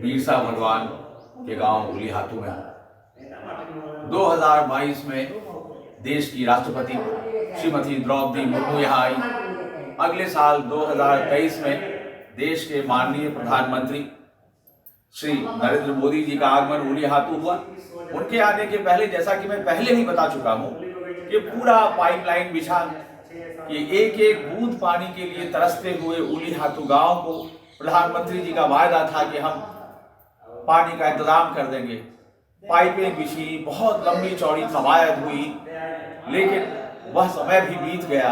बीरसा भगवान के गांव उलीहातू में हूँ। 2022 में देश की राष्ट्रपति श्रीमती द्रौपदी मुर्मू यहाँ आई। अगले साल 2023 में देश के माननीय प्रधानमंत्री श्री नरेंद्र मोदी जी का आगमन उलीहातू हुआ। उनके आने के पहले, जैसा कि मैं पहले ही बता चुका हूँ, कि पूरा पाइपलाइन बिछा कि एक एक बूंद पानी के लिए तरसते हुए उलीहातू गांव को प्रधानमंत्री जी का वायदा था कि हम पानी का इंतजाम कर देंगे। पाइपें बिछी, बहुत लंबी चौड़ी कवायद हुई, लेकिन वह समय भी बीत गया।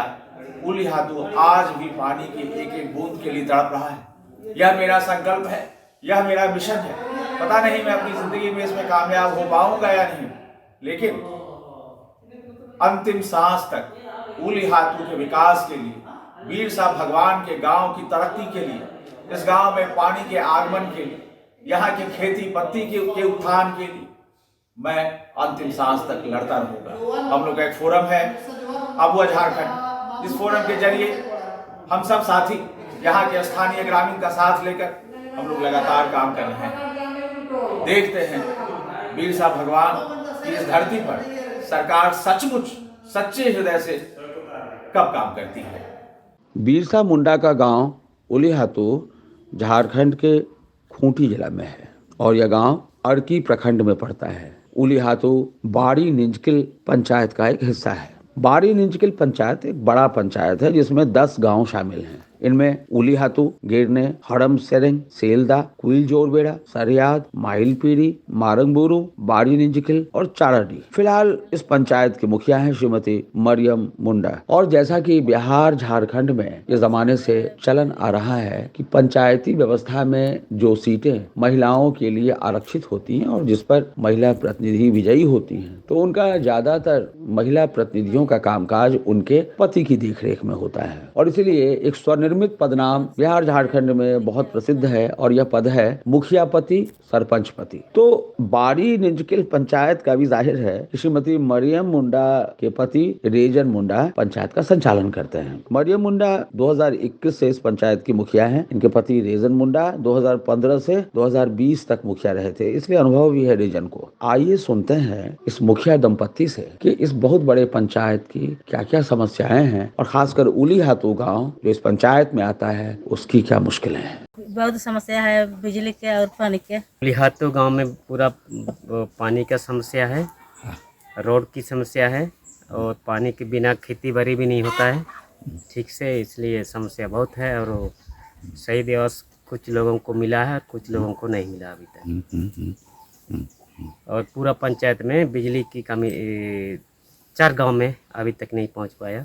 उलीहातू आज भी पानी की एक एक बूंद के लिए तड़प रहा है। यह मेरा संकल्प है, यह मेरा मिशन है। पता नहीं मैं अपनी जिंदगी में इसमें कामयाब हो पाऊंगा या नहीं, लेकिन अंतिम सांस तक उलीहातू के विकास के लिए, बीरसा भगवान के गांव की तरक्की के लिए, इस गांव में पानी के आगमन के लिए, यहाँ की खेती पत्ती के उत्थान के लिए मैं अंतिम सांस तक लड़ता रहूंगा। हम लोग का एक फोरम है, अबुआ झारखंड। इस फोरम के जरिए हम सब साथी यहाँ के स्थानीय ग्रामीण का साथ लेकर हम लोग लगातार काम कर रहे हैं। देखते हैं बीरसा भगवान की इस धरती पर सरकार सचमुच सच्चे हृदय से कब काम करती है। बिरसा मुंडा का गांव उलीहातू झारखंड के खूंटी जिला में है और यह गांव अड़की प्रखंड में पड़ता है। उलीहातू बाड़ी निंजकिल पंचायत का एक हिस्सा है। बाड़ी निंजकिल पंचायत एक बड़ा पंचायत है जिसमें 10 गांव शामिल हैं। इनमें उलीहातू, गिरने, हड़म सेरेंग, सेलदा, कुइल जोरबेड़ा, सरियाद, माइलपीरी, मारंगबुरु, बाड़ी निंजकिल और चाराडी। फिलहाल इस पंचायत की मुखिया हैं श्रीमती मरियम मुंडा। और जैसा कि बिहार झारखंड में ये जमाने से चलन आ रहा है कि पंचायती व्यवस्था में जो सीटें महिलाओं के लिए आरक्षित होती हैं और जिस पर महिला प्रतिनिधि विजयी होती हैं, तो उनका ज्यादातर महिला प्रतिनिधियों का कामकाज उनके पति की देखरेख में होता है। और इसलिए एक स्वनिर्मित पदनाम बिहार झारखंड में बहुत प्रसिद्ध है और यह पद है मुखिया पति सरपंच पति। तो बाड़ी निंजकिल पंचायत का भी जाहिर है कि श्रीमती मरियम मुंडा के पति रेजन मुंडा पंचायत का संचालन करते हैं। मरियम मुंडा 2021 से इस पंचायत की मुखिया हैं। इनके पति रेजन मुंडा 2015 से 2020 तक मुखिया रहे थे, इसलिए अनुभव भी है रेजन को। आइए सुनते हैं इस मुखिया दंपत्ति से कि इस बहुत बड़े पंचायत की क्या क्या समस्याएं हैं और खासकर उलीहातू गाँव जो इस पंचायत में आता है उसकी क्या मुश्किलें हैं। बहुत समस्या है बिजली के और पानी के। उलीहातू गांव में पूरा पानी का समस्या है, रोड की समस्या है और पानी के बिना खेती बाड़ी भी नहीं होता है ठीक से, इसलिए समस्या बहुत है। और सही दिवस कुछ लोगों को मिला है, कुछ लोगों को नहीं मिला अभी तक। और पूरा पंचायत में बिजली की कमी 4 गांव में अभी तक नहीं पहुंच पाया,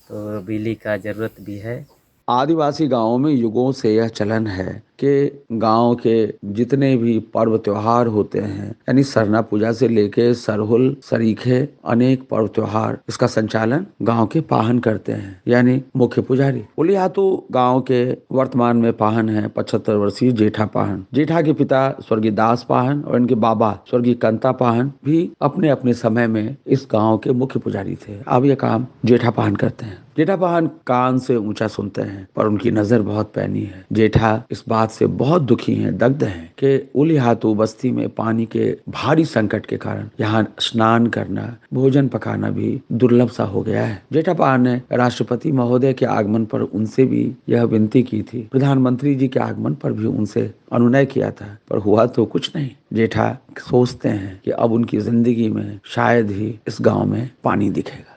तो बिजली का ज़रूरत भी है। आदिवासी गांवों में युगों से यह चलन है कि गांव के जितने भी पर्व त्योहार होते हैं, यानी सरना पूजा से लेके सरहुल, सरीखे, अनेक पर्व त्योहार, इसका संचालन गांव के पाहन करते हैं, यानी मुख्य पुजारी। उलीहातू गांव के वर्तमान में पाहन है 75 वर्षीय जेठा पाहन। जेठा के पिता स्वर्गीय दास पाहन और इनके बाबा स्वर्गीय कंता पाहन भी अपने अपने समय में इस गाँव के मुख्य पुजारी थे। अब यह काम जेठा पाहन करते हैं। जेठा पाहन कान से ऊंचा सुनते हैं पर उनकी नजर बहुत पैनी है। जेठा इस बात से बहुत दुखी हैं, दग्ध हैं कि उलीहातू बस्ती में पानी के भारी संकट के कारण यहाँ स्नान करना, भोजन पकाना भी दुर्लभ सा हो गया है। जेठा पाहन ने राष्ट्रपति महोदय के आगमन पर उनसे भी यह विनती की थी, प्रधानमंत्री जी के आगमन पर भी उनसे अनुनय किया था, पर हुआ तो कुछ नहीं। जेठा सोचते हैं कि अब उनकी जिंदगी में शायद ही इस गांव में पानी दिखेगा।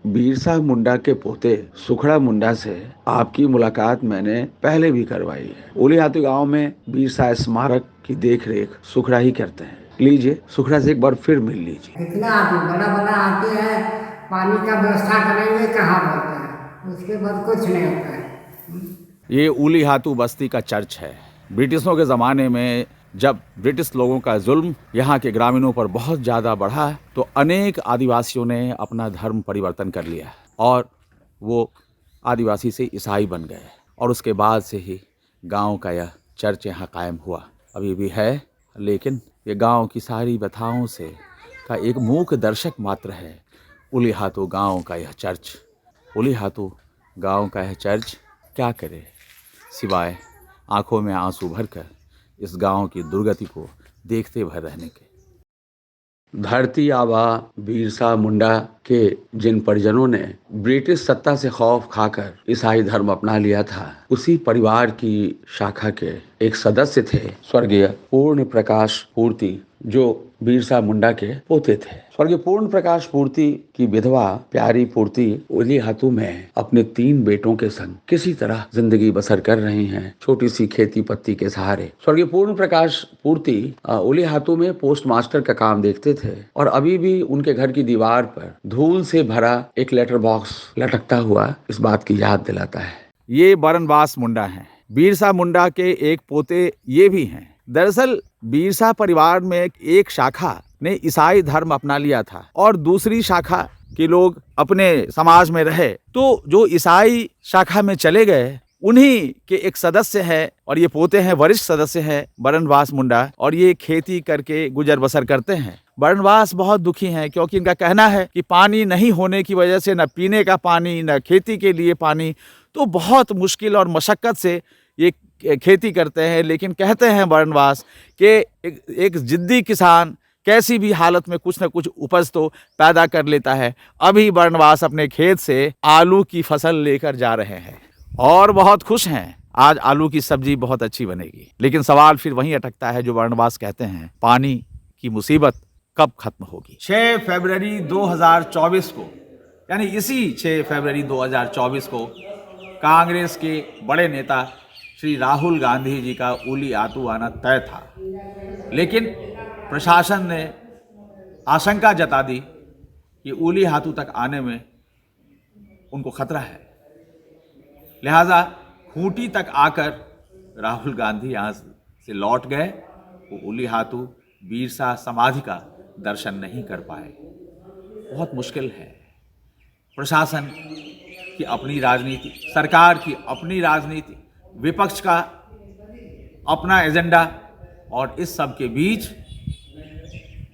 बिरसा मुंडा के पोते सुखड़ा मुंडा से आपकी मुलाकात मैंने पहले भी करवाई है। उलीहातू गांव में बिरसा स्मारक की देखरेख सुखड़ा ही करते हैं। लीजिए, सुखड़ा से एक बार फिर मिल लीजिए। इतना बड़ा आते हैं, पानी का व्यवस्था करेंगे कहाँ बोलते हैं, उसके बाद कुछ नहीं होता है। ये उलीहातू बस्ती का चर्च है। ब्रिटिशों के ज़माने में जब ब्रिटिश लोगों का जुल्म यहाँ के ग्रामीणों पर बहुत ज़्यादा बढ़ा, तो अनेक आदिवासियों ने अपना धर्म परिवर्तन कर लिया और वो आदिवासी से ईसाई बन गए। और उसके बाद से ही गांव का यह चर्च यहाँ कायम हुआ, अभी भी है, लेकिन ये गांव की सारी व्यथाओं से का एक मूक दर्शक मात्र है उलीहातू गांव का यह चर्च। उलीहातू गांव का यह चर्च क्या करे सिवाय आंखों में आंसू भरकर इस गांव की दुर्गति को देखते भर रहने के। धरती आबा बिरसा मुंडा के जिन परिजनों ने ब्रिटिश सत्ता से खौफ खाकर ईसाई धर्म अपना लिया था, उसी परिवार की शाखा के एक सदस्य थे स्वर्गीय पूर्ण प्रकाश पूर्ति, जो बिरसा मुंडा के पोते थे। स्वर्गीय पूर्ण प्रकाश पूर्ति की विधवा प्यारी पूर्ति उलीहातू में अपने 3 बेटों के संग किसी तरह जिंदगी बसर कर रही हैं, छोटी सी खेती पत्ती के सहारे। स्वर्गीय पूर्ण प्रकाश पूर्ति उलीहातू में पोस्ट मास्टर का काम देखते थे और अभी भी उनके घर की दीवार पर धूल से भरा एक लेटर बॉक्स लटकता हुआ इस बात की याद दिलाता है। ये बरनवास मुंडा हैं। बिरसा मुंडा के एक पोते ये भी हैं। दरअसल बिरसा परिवार में एक शाखा ने ईसाई धर्म अपना लिया था और दूसरी शाखा के लोग अपने समाज में रहे, तो जो ईसाई शाखा में चले गए उन्हीं के एक सदस्य है और ये पोते हैं, वरिष्ठ सदस्य हैं बरनवास मुंडा, और ये खेती करके गुजर बसर करते हैं। बरनवास बहुत दुखी हैं क्योंकि इनका कहना है कि पानी नहीं होने की वजह से न पीने का पानी न खेती के लिए पानी, तो बहुत मुश्किल और मशक्क़त से ये खेती करते हैं। लेकिन कहते हैं बरनवास कि एक जिद्दी किसान कैसी भी हालत में कुछ न कुछ उपज तो पैदा कर लेता है। अभी बरनवास अपने खेत से आलू की फसल लेकर जा रहे हैं और बहुत खुश हैं। आज आलू की सब्जी बहुत अच्छी बनेगी। लेकिन सवाल फिर वहीं अटकता है जो बरनवास कहते हैं, पानी की मुसीबत कब खत्म होगी। 6 फरवरी 2024 को, यानी इसी 6 फरवरी 2024 को कांग्रेस के बड़े नेता श्री राहुल गांधी जी का उलीहातू आना तय था, लेकिन प्रशासन ने आशंका जता दी कि उलीहातू तक आने में उनको खतरा है। लिहाजा खूंटी तक आकर राहुल गांधी यहाँ से लौट गए। वो उलीहातू बिरसा समाधि का दर्शन नहीं कर पाए। बहुत मुश्किल है। प्रशासन की अपनी राजनीति, सरकार की अपनी राजनीति, विपक्ष का अपना एजेंडा, और इस सब के बीच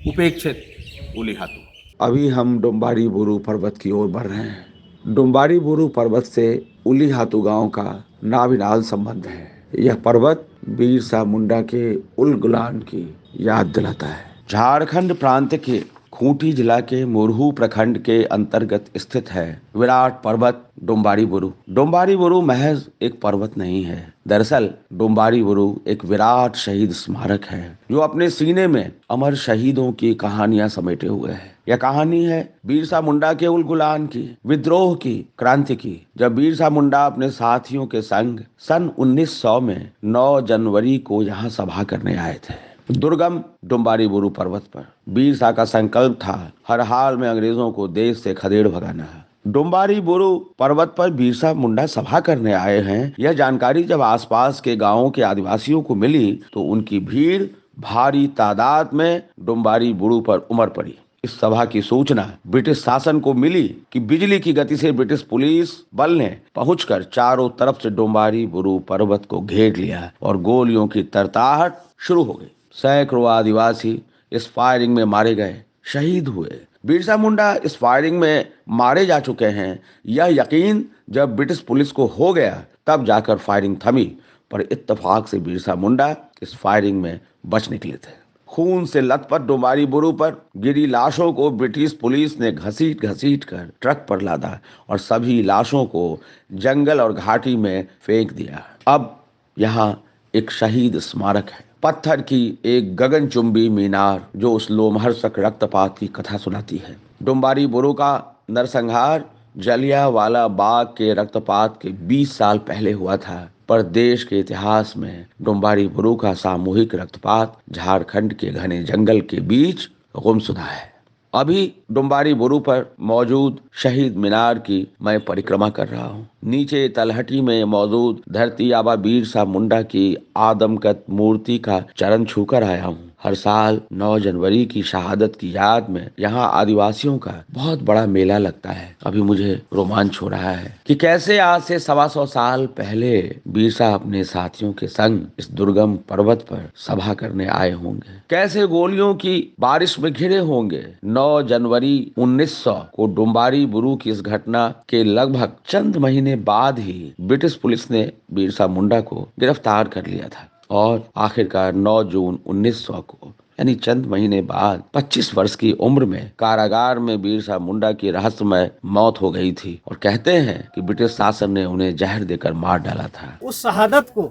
उपेक्षित उलीहातू। अभी हम डुम्बारी बुरू पर्वत की ओर बढ़ रहे हैं। डुम्बारी बुरू पर्वत से उलीहातू गांव का नाविनाल संबंध है। यह पर्वत बिरसा मुंडा के उलगुलान की याद दिलाता है। झारखंड प्रांत के खूंटी जिला के मुरहू प्रखंड के अंतर्गत स्थित है विराट पर्वत डुम्बारी बुरू। डुम्बारी बुरू महज एक पर्वत नहीं है। दरअसल डुम्बारी बुरू एक विराट शहीद स्मारक है जो अपने सीने में अमर शहीदों की कहानियां समेटे हुए है। यह कहानी है बिरसा मुंडा के उलगुलान की, विद्रोह की, क्रांति की। जब बिरसा मुंडा अपने साथियों के संग सन 1900 में 9 जनवरी को यहाँ सभा करने आए थे दुर्गम डुम्बारी बुरू पर्वत पर, बिरसा का संकल्प था हर हाल में अंग्रेजों को देश से खदेड़ भगाना है। डुम्बारी बुरू पर्वत पर बिरसा मुंडा सभा करने आए हैं, यह जानकारी जब आसपास के गांवों के आदिवासियों को मिली तो उनकी भीड़ भारी तादाद में डुम्बारी बुरू पर उमड़ पड़ी। इस सभा की सूचना ब्रिटिश शासन को मिली कि बिजली की गति से ब्रिटिश पुलिस बल ने पहुंचकर चारों तरफ से डुम्बारी बुरू पर्वत को घेर लिया और गोलियों की तरताहट शुरू हो गई। सैकड़ों आदिवासी इस फायरिंग में मारे गए, शहीद हुए। बिरसा मुंडा इस फायरिंग में मारे जा चुके हैं, यह यकीन जब ब्रिटिश पुलिस को हो गया तब जाकर फायरिंग थमी, पर इत्तेफाक से बिरसा मुंडा इस फायरिंग में बच निकले थे। खून से लथपथ डुम्बारी बुरू पर गिरी लाशों को ब्रिटिश पुलिस ने घसीट कर ट्रक पर लादा और सभी लाशों को जंगल और घाटी में फेंक दिया। अब यहाँ एक शहीद स्मारक है, पत्थर की एक गगनचुंबी मीनार जो उस लोमहर्षक रक्तपात की कथा सुनाती है। डुम्बारी बुरू का नरसंहार जलियांवाला बाग के रक्तपात के 20 साल पहले हुआ था, पर देश के इतिहास में डुम्बारी बुरू का सामूहिक रक्तपात झारखंड के घने जंगल के बीच गुमशुदा है। अभी डुम्बारी बुरू पर मौजूद शहीद मीनार की मैं परिक्रमा कर रहा हूँ। नीचे तलहटी में मौजूद धरती आबा बिरसा मुंडा की आदमकद मूर्ति का चरण छूकर आया हूँ। हर साल 9 जनवरी की शहादत की याद में यहाँ आदिवासियों का बहुत बड़ा मेला लगता है। अभी मुझे रोमांच हो रहा है कि कैसे आज से 125 साल पहले बिरसा अपने साथियों के संग इस दुर्गम पर्वत पर सभा करने आए होंगे, कैसे गोलियों की बारिश में घिरे होंगे। 9 जनवरी 1900 को डुम्बारी बुरू की इस घटना के लगभग चंद महीने बाद ही ब्रिटिश पुलिस ने बिरसा मुंडा को गिरफ्तार कर लिया था और आखिरकार 9 जून 1900 को यानी चंद महीने बाद 25 वर्ष की उम्र में कारागार में बिरसा मुंडा की रहस्यमय मौत हो गई थी और कहते हैं कि ब्रिटिश शासन ने उन्हें जहर देकर मार डाला था। उस शहादत को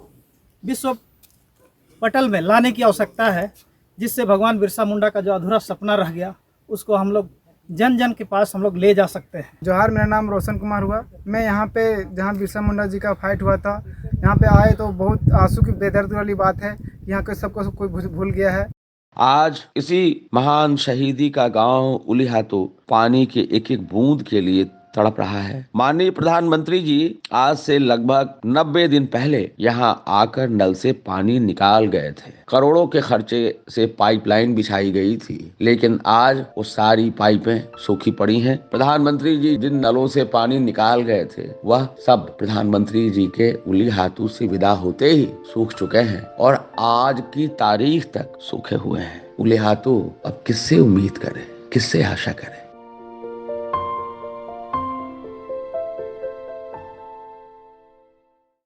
विश्व पटल में लाने की आवश्यकता है, जिससे भगवान बिरसा मुंडा का जो अधूरा सपना रह गया उसको हम लोग जन जन के पास हम लोग ले जा सकते हैं। जोहार, मेरा नाम रोशन कुमार हुआ। मैं यहाँ पे जहाँ बिरसा मुंडा जी का फाइट हुआ था, यहाँ पे आए तो बहुत आंसू की बेदर्द वाली बात है। यहाँ के सबको सब कोई भूल गया है। आज इसी महान शहीदी का गांव उलिहातू पानी के एक एक बूंद के लिए तड़प रहा है। माननीय प्रधानमंत्री जी आज से लगभग 90 दिन पहले यहाँ आकर नल से पानी निकाल गए थे। करोड़ों के खर्चे से पाइपलाइन बिछाई गई थी, लेकिन आज वो सारी पाइपें सूखी पड़ी हैं। प्रधानमंत्री जी जिन नलों से पानी निकाल गए थे वह सब प्रधानमंत्री जी के उलिहातू से विदा होते ही सूख चुके हैं और आज की तारीख तक सूखे हुए हैं। उलिहातू अब किससे उम्मीद करें, किससे आशा करें।